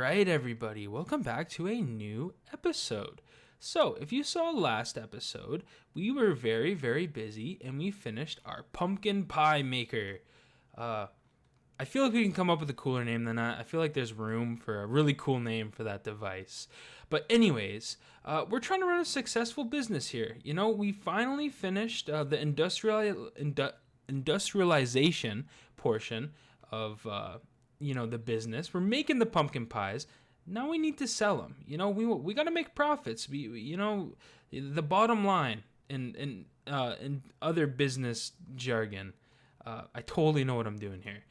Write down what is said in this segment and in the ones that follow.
right, everybody, welcome back to a new episode. So, if you saw last episode, we were very, very busy and we finished our pumpkin pie maker. I feel like we can come up with a cooler name than that. I feel like there's room for a really cool name for that device. But anyways, we're trying to run a successful business here. You know, we finally finished the industrialization portion of the business. We're making the pumpkin pies. Now we need to sell them. You know, we got to make profits. The bottom line in other business jargon. I totally know what I'm doing here.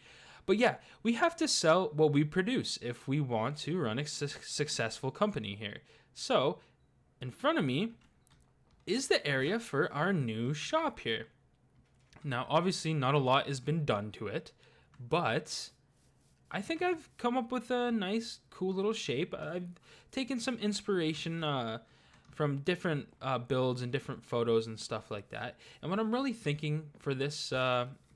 But yeah, we have to sell what we produce if we want to run a successful company here. So, in front of me is the area for our new shop here. Now, obviously, not a lot has been done to it, but I think I've come up with a nice, cool little shape. I've taken some inspiration from different builds and different photos and stuff like that. And what I'm really thinking for this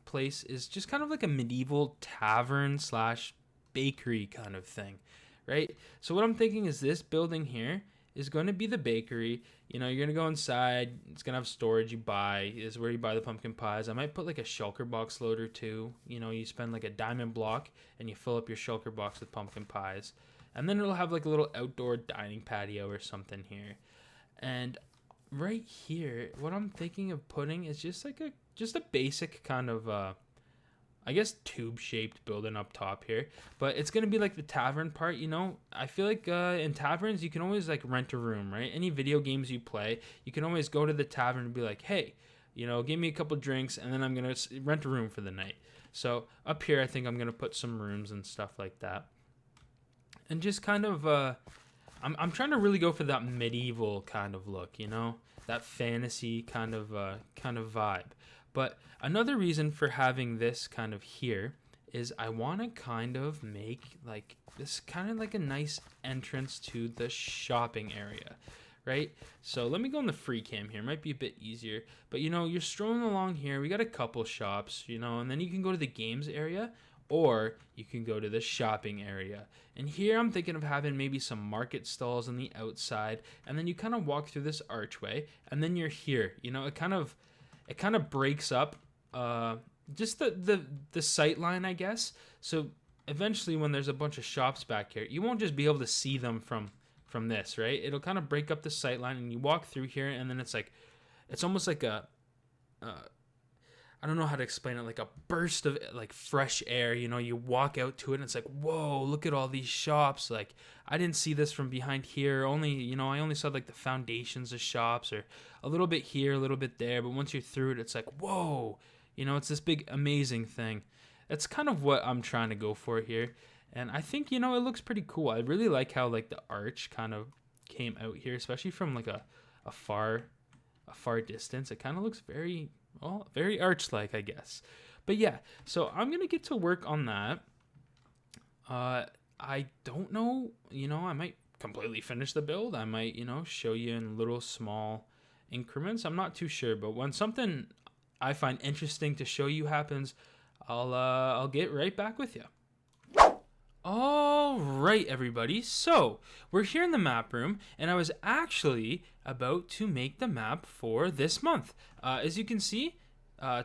place is just kind of like a medieval tavern / bakery kind of thing, right? So what I'm thinking is this building here is going to be the bakery. You know, you're going to go inside. It's going to have storage you buy. Is where you buy the pumpkin pies. I might put like a shulker box loader too. You know, you spend like a diamond block and you fill up your shulker box with pumpkin pies. And then it'll have like a little outdoor dining patio or something here. And right here, what I'm thinking of putting is just a basic kind of tube-shaped building up top here, but it's gonna be like the tavern part. You know, I feel like in taverns you can always like rent a room, right? Any video games you play, you can always go to the tavern and be like, hey, you know, give me a couple drinks and then I'm gonna rent a room for the night. So up here I think I'm gonna put some rooms and stuff like that, and just kind of I'm trying to really go for that medieval kind of look, you know, that fantasy kind of vibe. But another reason for having this kind of here is I want to kind of make like this kind of like a nice entrance to the shopping area, right? So let me go in the free cam here. It might be a bit easier. But, you know, you're strolling along here. We got a couple shops, you know, and then you can go to the games area or you can go to the shopping area. And here I'm thinking of having maybe some market stalls on the outside. And then you kind of walk through this archway and then you're here. You know, it kind of breaks up just the sight line, I guess. So eventually when there's a bunch of shops back here, you won't just be able to see them from this, right? It'll kind of break up the sight line and you walk through here and then it's almost like I don't know how to explain it, like a burst of like fresh air. You know, you walk out to it and it's like, whoa, look at all these shops. Like, I didn't see this from behind here. I only saw like the foundations of shops or a little bit here, a little bit there. But once you're through it, it's like, whoa, you know, it's this big, amazing thing. That's kind of what I'm trying to go for here. And I think, you know, it looks pretty cool. I really like how like the arch kind of came out here, especially from like a far distance. It kind of looks very arch-like, I guess. But yeah, so I'm going to get to work on that. I don't know, you know, I might completely finish the build. I might, you know, show you in little small increments. I'm not too sure, but when something I find interesting to show you happens, I'll get right back with you. All right, everybody. So we're here in the map room, and I was actually about to make the map for this month. As you can see,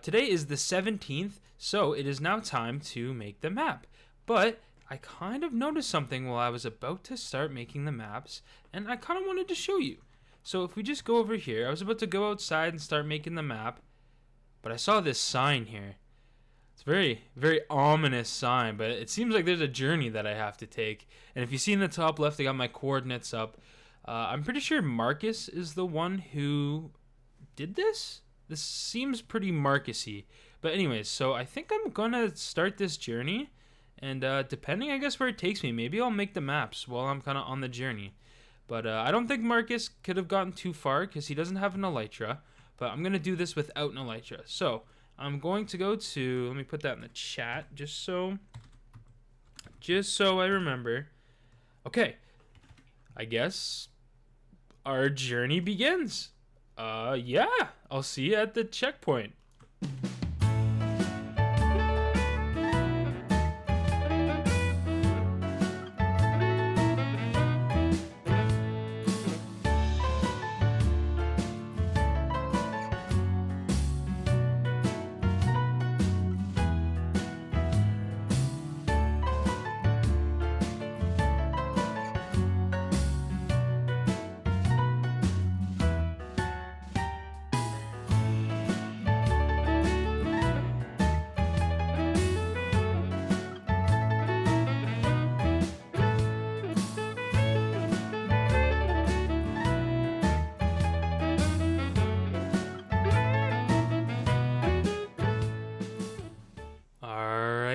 today is the 17th, so it is now time to make the map. But I kind of noticed something while I was about to start making the maps, and I kind of wanted to show you. So if we just go over here, I was about to go outside and start making the map, but I saw this sign here. It's a very, very ominous sign, but it seems like there's a journey that I have to take. And if you see in the top left, I got my coordinates up. I'm pretty sure Marcus is the one who did this. This seems pretty Marcus-y. But anyways, so I think I'm going to start this journey. And depending, I guess, where it takes me, maybe I'll make the maps while I'm kind of on the journey. But I don't think Marcus could have gotten too far because he doesn't have an elytra. But I'm going to do this without an elytra. So I'm going to go to, let me put that in the chat just so I remember. Okay, I guess our journey begins. Yeah, I'll see you at the checkpoint.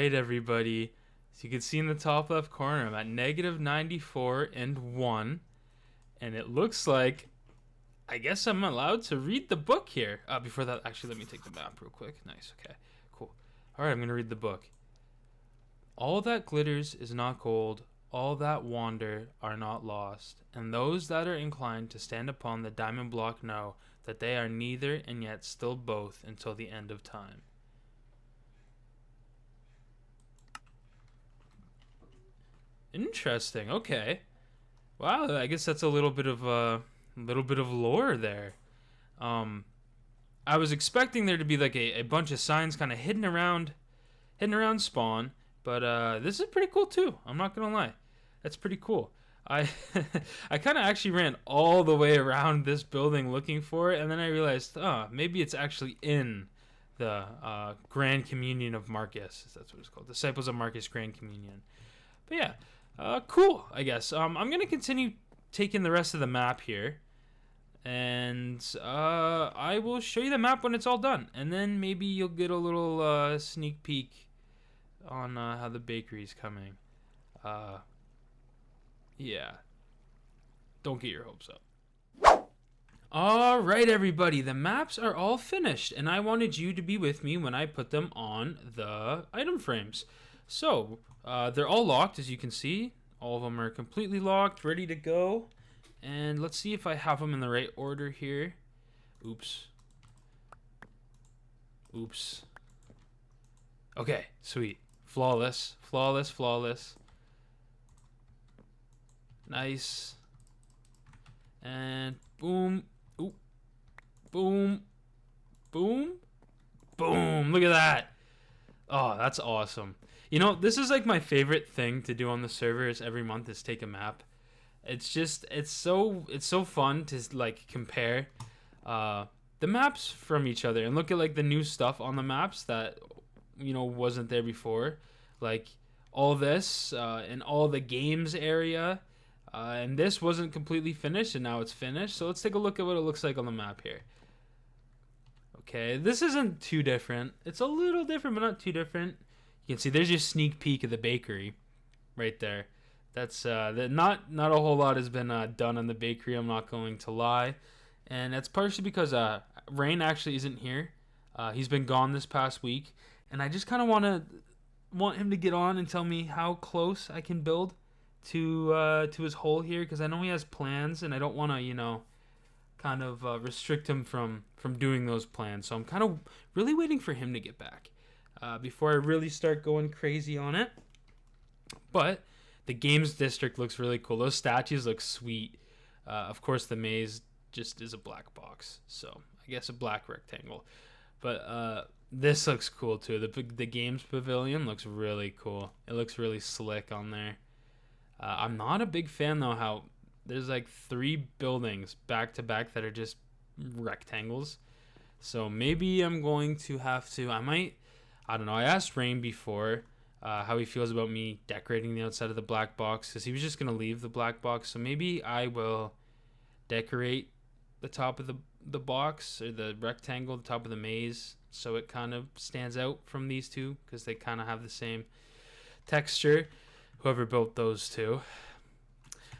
right, everybody. So you can see in the top left corner, I'm at negative 94 and 1. And it looks like, I guess I'm allowed to read the book here. Before that, actually, let me take the map real quick. Nice, okay, cool. All right, I'm going to read the book. All that glitters is not gold. All that wander are not lost. And those that are inclined to stand upon the diamond block know that they are neither and yet still both until the end of time. Interesting. Okay. Wow. I guess that's a little bit of lore there. I was expecting there to be like a bunch of signs kind of hidden around spawn, but this is pretty cool too. I'm not gonna lie, that's pretty cool. I I kind of actually ran all the way around this building looking for it, and then I realized, maybe it's actually in the Grand Communion of Marcus. That's what it's called, Disciples of Marcus Grand Communion. But yeah, cool. I guess I'm gonna continue taking the rest of the map here, and I will show you the map when it's all done, and then maybe you'll get a little sneak peek on how the bakery's coming. Yeah, don't get your hopes up. All right, everybody, the maps are all finished, and I wanted you to be with me when I put them on the item frames. So they're all locked, as you can see. All of them are completely locked, ready to go. And let's see if I have them in the right order here. Oops. Okay, sweet. Flawless. Nice. And boom. Oop. Boom. Look at that. Oh, that's awesome. You know, this is like my favorite thing to do on the server is every month is take a map. It's so fun to like compare the maps from each other and look at like the new stuff on the maps that wasn't there before, like all this and all the games area, and this wasn't completely finished and now it's finished. So let's take a look at what it looks like on the map here. Okay, this isn't too different. It's a little different, but not too different. You can see there's your sneak peek of the bakery right there. That's not a whole lot has been done on the bakery, I'm not going to lie. And that's partially because Rain actually isn't here. He's been gone this past week, and I just kind of want him to get on and tell me how close I can build to his hole here, because I know he has plans, and I don't want to kind of restrict him from doing those plans. So I'm kind of really waiting for him to get back before I really start going crazy on it. But the games district looks really cool. Those statues look sweet. Of course, the maze just is a black box, so I guess a black rectangle. But this looks cool too. The games pavilion looks really cool. It looks really slick on there. I'm not a big fan though how there's like 3 buildings back to back that are just rectangles. So maybe I'm going to have to. I don't know. I asked Rain before how he feels about me decorating the outside of the black box, because he was just going to leave the black box. So maybe I will decorate the top of the box, or the rectangle, the top of the maze, so it kind of stands out from these two, because they kind of have the same texture, whoever built those two.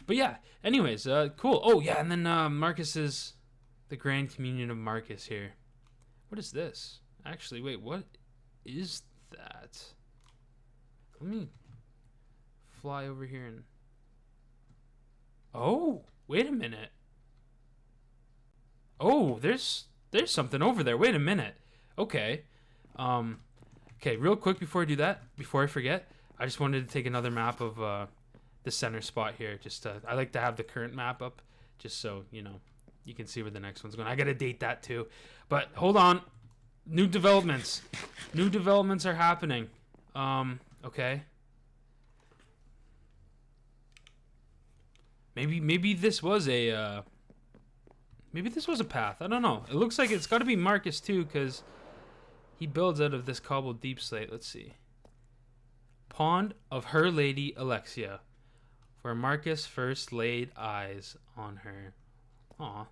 But yeah, anyways, cool. Oh yeah, and then Marcus's, the Grand Communion of Marcus here. What is this? Actually, wait, what is that? Let me fly over here and... Oh, wait a minute. Oh, there's something over there. Wait a minute. Okay. Okay, real quick before I do that, before I forget, I just wanted to take another map of the center spot here. I like to have the current map up, just so, you can see where the next one's going. I got to date that too. But hold on. New developments. New developments are happening. Okay. Maybe this was a path. I don't know. It looks like it's got to be Marcus too, because he builds out of this cobbled deep slate. Let's see. Pond of Her Lady Alexia, where Marcus first laid eyes on her. Aw.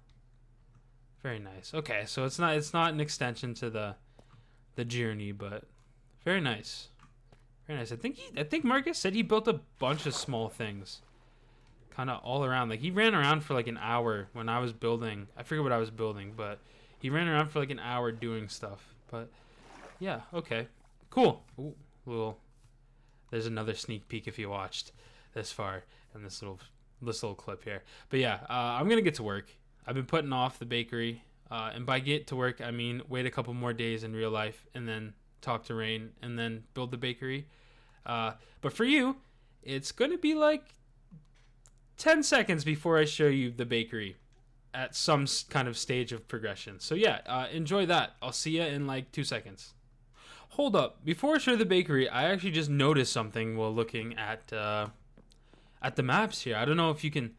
Very nice. Okay, so it's not an extension to the journey, but very nice. Very nice. I think Marcus said he built a bunch of small things, kind of all around. Like he ran around for like an hour when I was building. I forget what I was building, but he ran around for like an hour doing stuff. But yeah, okay, cool. Ooh, little. There's another sneak peek if you watched this far in this little clip here. But yeah, I'm gonna get to work. I've been putting off the bakery, and by get to work I mean wait a couple more days in real life and then talk to Rain and then build the bakery. But for you, it's gonna be like 10 seconds before I show you the bakery at some kind of stage of progression. So yeah, enjoy that. I'll see you in like 2 seconds. Hold up, before I show the bakery, I actually just noticed something while looking at the maps here. I don't know if you can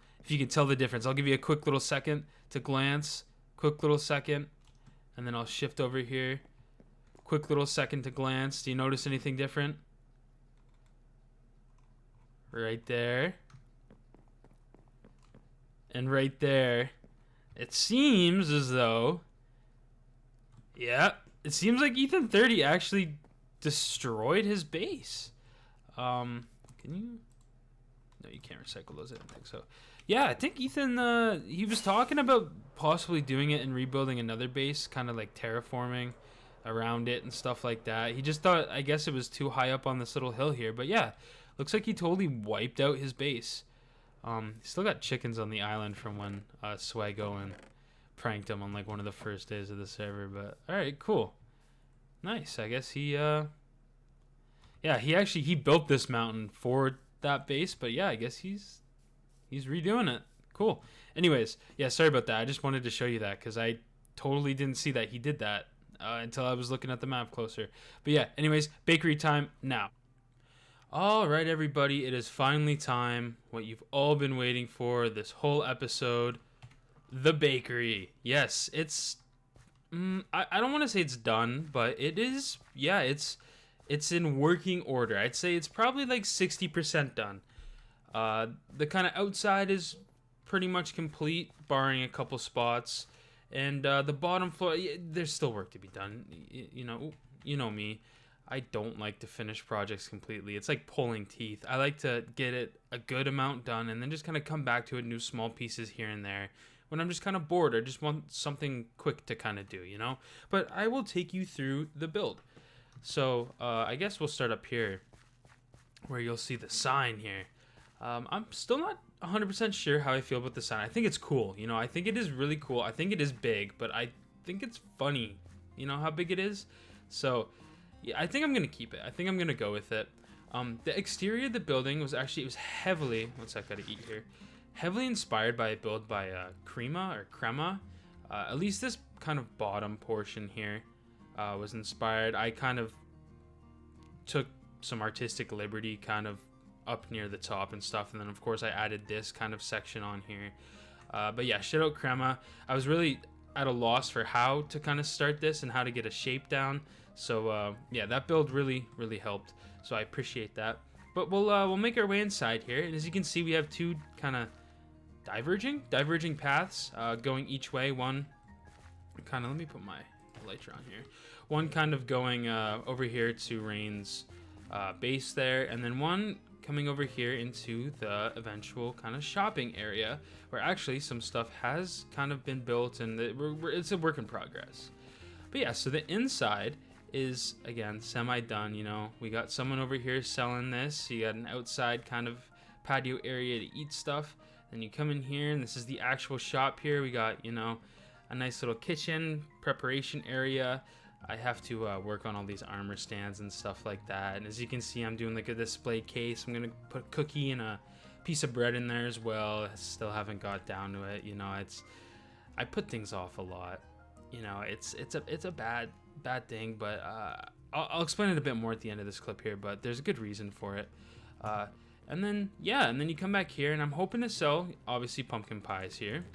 tell the difference. I'll give you a quick little second to glance. Quick little second, and then I'll shift over here. Quick little second to glance. Do you notice anything different? Right there. And right there. It seems as though, yeah, it seems like Ethan 30 actually destroyed his base. Can you? No, you can't recycle those. I don't think so. Yeah, I think Ethan, he was talking about possibly doing it and rebuilding another base, kind of like terraforming around it and stuff like that. He just thought, I guess it was too high up on this little hill here. But yeah, looks like he totally wiped out his base. Still got chickens on the island from when Swago and pranked him on like one of the first days of the server. But all right, cool, nice. I guess he he built this mountain for that base. But yeah, I guess he's redoing it. Cool. Anyways, yeah, sorry about that. I just wanted to show you that because I totally didn't see that he did that until I was looking at the map closer. But yeah, anyways, bakery time now. All right, everybody, it is finally time. What you've all been waiting for this whole episode, the bakery. Yes, it's. I don't want to say it's done, but it is. Yeah, it's in working order. I'd say it's probably like 60% done. The kind of outside is pretty much complete, barring a couple spots, and the bottom floor. There's still work to be done. You know me. I don't like to finish projects completely. It's like pulling teeth. I like to get it a good amount done and then just kind of come back to it, new small pieces here and there when I'm just kind of bored or just want something quick to kind of do, you know? But I will take you through the build. So I guess we'll start up here where you'll see the sign here. I'm still not 100% sure how I feel about the sign. I think it's cool. You know, I think it is really cool. I think it is big, but I think it's funny. You know how big it is? So yeah, I think I'm going to keep it. I think I'm going to go with it. The exterior of the building was heavily, what's that got to eat here? Heavily inspired by a build by Crema. At least this kind of bottom portion here was inspired. I kind of took some artistic liberty kind of up near the top and stuff. And then, of course, I added this kind of section on here. But yeah, shout out Crema. I was really at a loss for how to kind of start this and how to get a shape down. So yeah, that build really helped. So I appreciate that. But we'll make our way inside here, and as you can see, we have two kind of diverging paths going each way. One kind of, let me put my lighter on here. One kind of going over here to Rain's base there, and then one coming over here into the eventual kind of shopping area, where actually some stuff has kind of been built, and it's a work in progress. But yeah, so the inside is again semi-done. You know, we got someone over here selling this. You got an outside kind of patio area to eat stuff. Then you come in here, and this is the actual shop here. We got, you know, a nice little kitchen preparation area. I have to work on all these armor stands and stuff like that. And as you can see, I'm doing like a display case. I'm gonna put a cookie and a piece of bread in there as well. I still haven't got down to it. You know, I put things off a lot. You know, it's a bad thing, but I'll explain it a bit more at the end of this clip here, but there's a good reason for it. And then you come back here, and I'm hoping to sell, obviously, pumpkin pies here.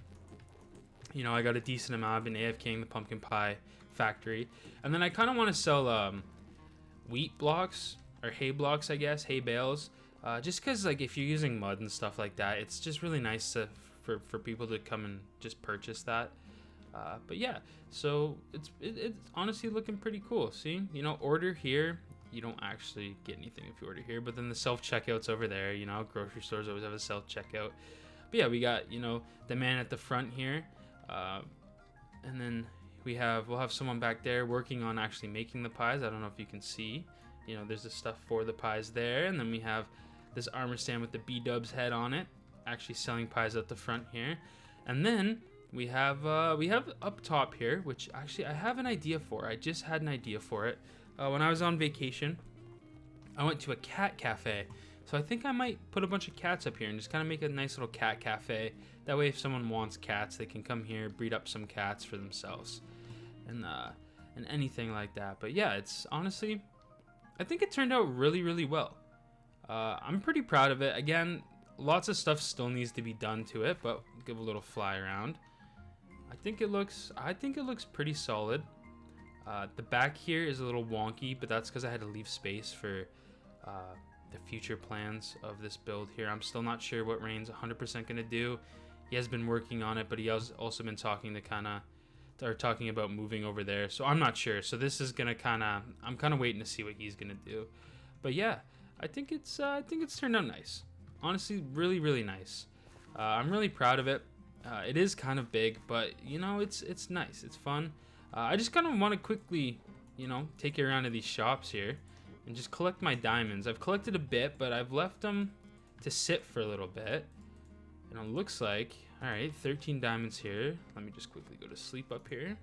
You know, I got a decent amount. I've been AFKing the pumpkin pie factory. And then I kind of want to sell wheat blocks, or hay blocks, I guess, hay bales. Just because, like, if you're using mud and stuff like that, it's just really nice for people to come and just purchase that. But yeah, so it's honestly looking pretty cool. See, you know, order here. you don't actually get anything if you order here. But then the self-checkout's over there. You know, grocery stores always have a self-checkout. But yeah, we got, you know, the man at the front here. And then we'll have someone back there working on actually making the pies. I don't know if you can see. You know, there's the stuff for the pies there. And then we have this armor stand with the B-Dubs head on it, actually selling pies at the front here. And then we have up top here, which actually I have an idea for. I just had an idea for it. When I was on vacation, I went to a cat cafe. So I think I might put a bunch of cats up here and just kind of make a nice little cat cafe. That way if someone wants cats, they can come here, breed up some cats for themselves. And anything like that. But yeah, it's honestly, I think it turned out really, really well. I'm pretty proud of it. Again, lots of stuff still needs to be done to it, but give a little fly around. I think it looks pretty solid. The back here is a little wonky, but that's because I had to leave space for the future plans of this build here. I'm still not sure what Rain's 100% gonna do. He has been working on it, but he has also been talking talking about moving over there. So I'm not sure. So this is gonna I'm kind of waiting to see what he's gonna do. But yeah, I think it's turned out nice. Honestly, really, really nice. I'm really proud of it. It is kind of big, but you know, it's nice. It's fun. I just kind of want to quickly, you know, take you around to these shops here and just collect my diamonds. I've collected a bit, but I've left them to sit for a little bit. And it looks like, all right, 13 diamonds here. Let me just quickly go to sleep up here.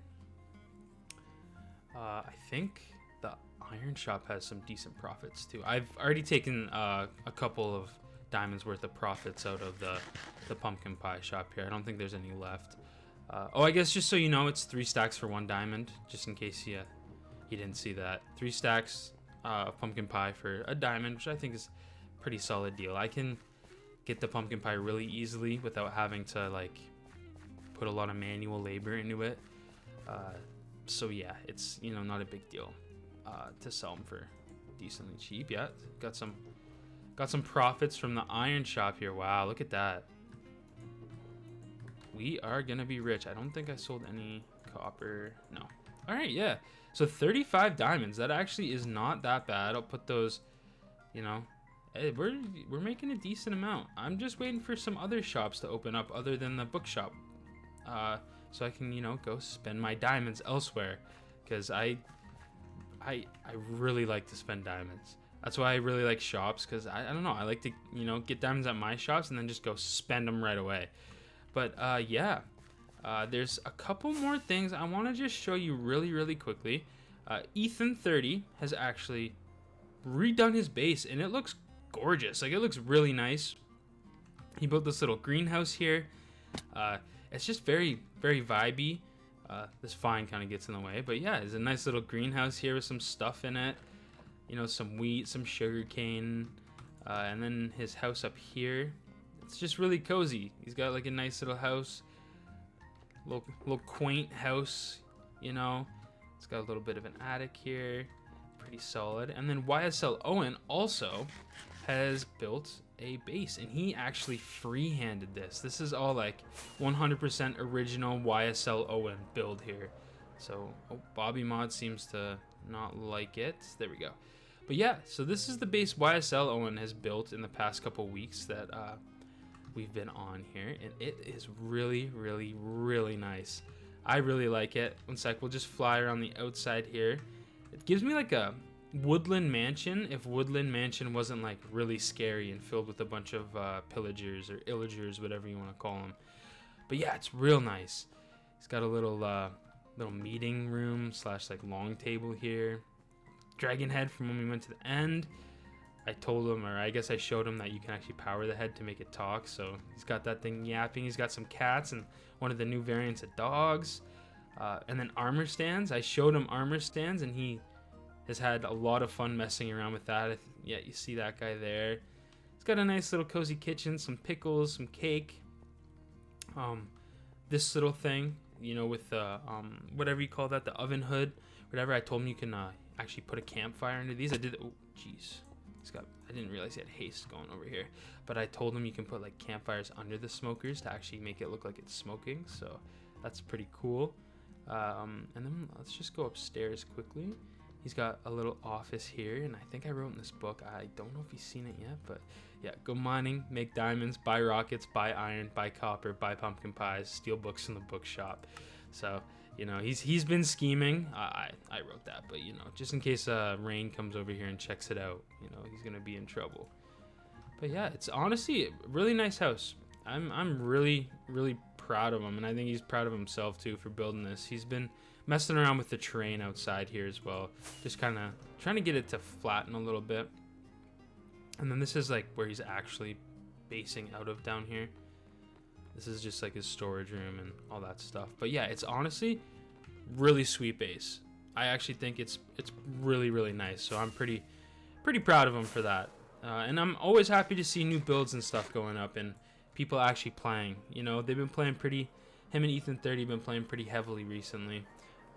I think the iron shop has some decent profits too. I've already taken a couple of diamonds worth of profits out of the pumpkin pie shop here. I don't think there's any left. I guess just so you know, it's 3 stacks for 1 diamond, just in case you didn't see that. 3 stacks of pumpkin pie for a diamond, which I think is a pretty solid deal. I can get the pumpkin pie really easily without having to like put a lot of manual labor into it. So yeah, it's, you know, not a big deal to sell them for decently cheap. Yeah, got some profits from the iron shop here. Wow, look at that. We are gonna be rich. I don't think I sold any copper. No. All right, yeah. So 35 diamonds. That actually is not that bad. I'll put those, you know, hey, we're making a decent amount. I'm just waiting for some other shops to open up other than the bookshop, so I can, you know, go spend my diamonds elsewhere, because I really like to spend diamonds. That's why I really like shops, because I don't know, I like to, you know, get diamonds at my shops and then just go spend them right away. But yeah, there's a couple more things I want to just show you really, really quickly. Ethan30 has actually redone his base, and it looks gorgeous. Like, it looks really nice. He built this little greenhouse here. It's just very, very vibey. This vine kind of gets in the way, but yeah, it's a nice little greenhouse here with some stuff in it. You know, some wheat, some sugar cane, and then his house up here. It's just really cozy. He's got like a nice little house, little quaint house, you know. It's got a little bit of an attic here, pretty solid. And then YSL Owen also has built a base, and he actually free-handed this. This is all like 100% original YSL Owen build here. So Bobby Mod seems to not like it. There we go. But yeah, so this is the base YSL Owen has built in the past couple weeks that we've been on here, and it is really, really, really nice. I really like it. One sec, we'll just fly around the outside here. It gives me like a Woodland Mansion if Woodland Mansion wasn't like really scary and filled with a bunch of pillagers or illagers, whatever you want to call them. But yeah, it's real nice. It's got a little meeting room / like long table here. Dragon head from when we went to the end. I told him, or I guess I showed him, that you can actually power the head to make it talk. So he's got that thing yapping. He's got some cats and one of the new variants of dogs. And then armor stands. I showed him armor stands, and he has had a lot of fun messing around with that. Yeah, you see that guy there. He's got a nice little cozy kitchen, some pickles, some cake. This little thing, you know, with whatever you call that, the oven hood, whatever. I told him you can actually put a campfire into these. I did. Oh, jeez. I didn't realize he had haste going over here, but I told him you can put like campfires under the smokers to actually make it look like it's smoking, so that's pretty cool. And then let's just go upstairs quickly. He's got a little office here, and I think I wrote in this book. I don't know if he's seen it yet, but yeah, go mining, make diamonds, buy rockets, buy iron, buy copper, buy pumpkin pies, steal books from the bookshop. So, you know, he's been scheming. I wrote that, but, you know, just in case Rain comes over here and checks it out, you know, he's gonna be in trouble. But yeah, it's honestly a really nice house. I'm really proud of him, and I think he's proud of himself too for building this. He's been messing around with the terrain outside here as well, just kind of trying to get it to flatten a little bit. And then this is like where he's actually basing out of down here. This is just like his storage room and all that stuff. But yeah, it's honestly really sweet base. I actually think it's really nice. So I'm pretty proud of him for that. And I'm always happy to see new builds and stuff going up and people actually playing. You know, they've been playing him and Ethan 30 have been playing pretty heavily recently.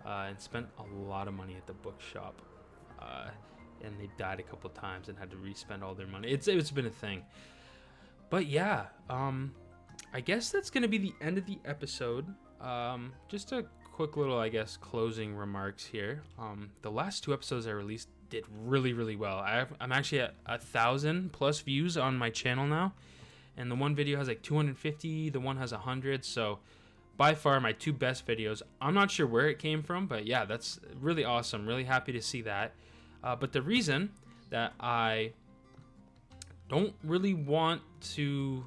And spent a lot of money at the bookshop, and they died a couple times and had to re-spend all their money. It's been a thing, but yeah, I guess that's gonna be the end of the episode. Just a quick little, I guess, closing remarks here. The last 2 episodes I released did really well. I'm actually at 1,000+ views on my channel now, and the one video has like 250, the one has 100. So by far my 2 best videos. I'm not sure where it came from, but yeah, that's really awesome. Really happy to see that. But the reason that I don't really want to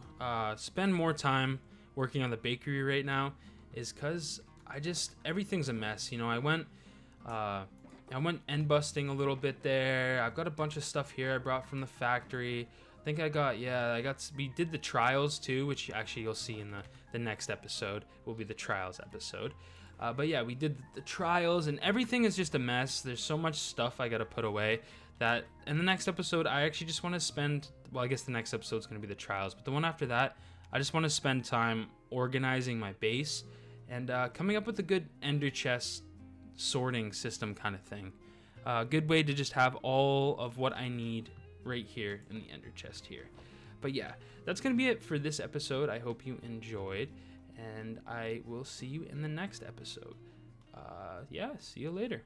spend more time working on the bakery right now is because everything's a mess. You know, I went end busting a little bit there. I've got a bunch of stuff here I brought from the factory. I think we did the trials too, which actually you'll see in the next episode will be the trials episode. But yeah, we did the trials and everything is just a mess. There's so much stuff I got to put away that in the next episode, I actually just want to spend, well, I guess the next episode is going to be the trials, but the one after that, I just want to spend time organizing my base and coming up with a good ender chest sorting system kind of thing. A good way to just have all of what I need right here in the ender chest here. But yeah, that's gonna be it for this episode. I hope you enjoyed, and I will see you in the next episode. Yeah, see you later.